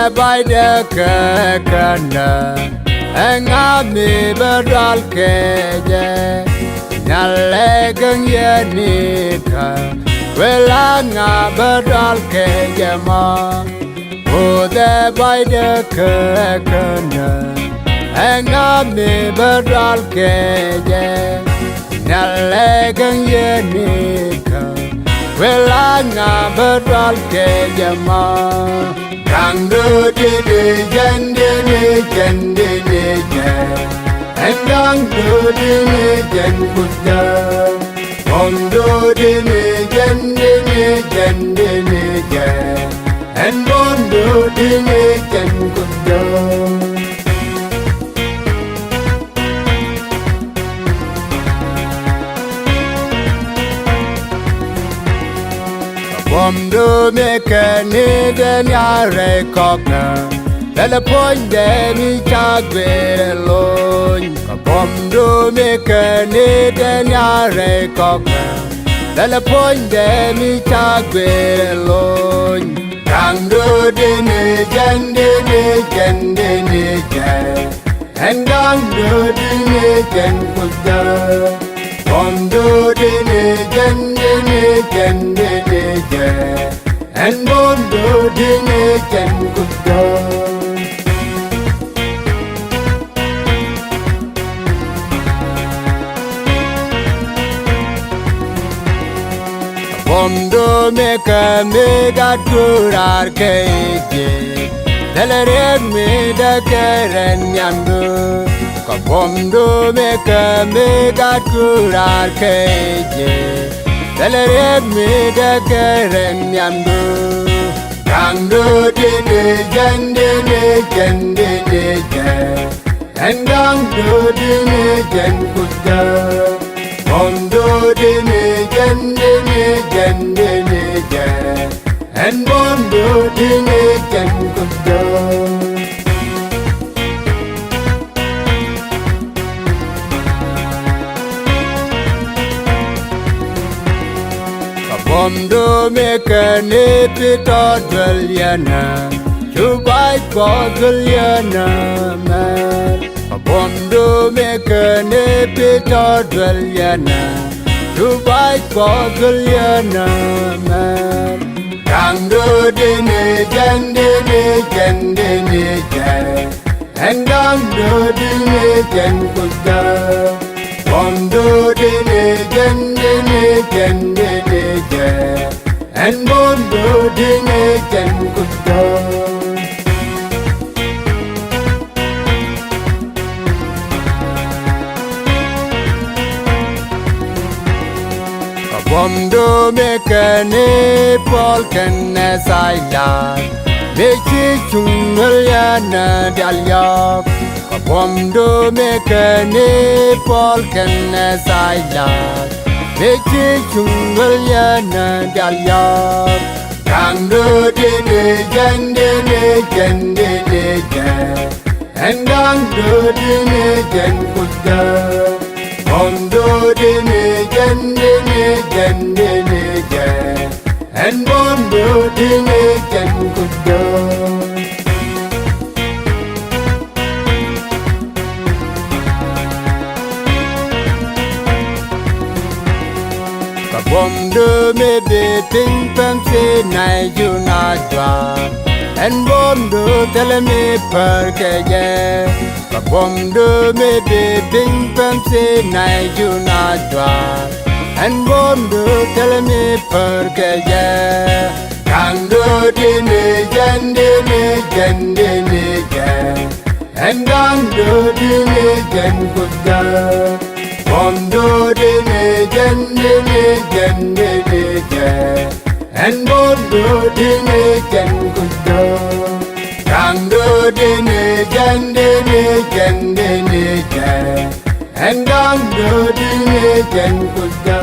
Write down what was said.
the by the Kakana, and I may bedral Kaja, Nalegan Yanika, well, I'm a bedral Kajama, oh, the by the Kakana, and I may bedral Kaja, Nalegan Yanika. Well, I'm a bedral Kajama. Kango did Jandini, and Dango did Buddha. Bondo did Jandini, and Bondo did Buddha. Bondo make a need and yare cockna. Tell a point that me chagbe alone. Bondo make a need and yare cockna. Tell a point that me chagbe alone. Kango dini jandini, and dango dini jankuda. Bondo dini jandini, and Bondo dini jankuda. Bondo make a mega tour arcade. Tell me the Karen Yandu. Bondo make a mega tour arcade. Tell me the Karen Yandu. Kango dini jandini, and Dango dini jankuda. Bondo dini jandini, and Bondo dini jankuda. Bondo make a nipit or dwelliana, to bite bodliana man. Bondo make a nipit or dwelliana, to bite bodliana man. Kango dini jandini, and Dango dini jankuda. Bondo dini jandini, and Bondo dini jankuda. Bondo make a Nepal can as I love. Make it Chungaliana Dalia. Bondo make a Nepal can as I love. Make it Chungaliana Dalia. Kango dini jandini, and Dango dini jankuda. Bondo dini jandini, and Bondo dini jankuda. Bondo me be ping pam se na you na dwa, and Bondo tell me per kaje. Bondo me be ping pam se na you na dwa, and Bondo tell me per kaje. Kango dini jandini, and Dango dini jankuda. Bondo dini jandini, and Bondo dini jankuda. Kango dini jandini, and Dango dini jankuda.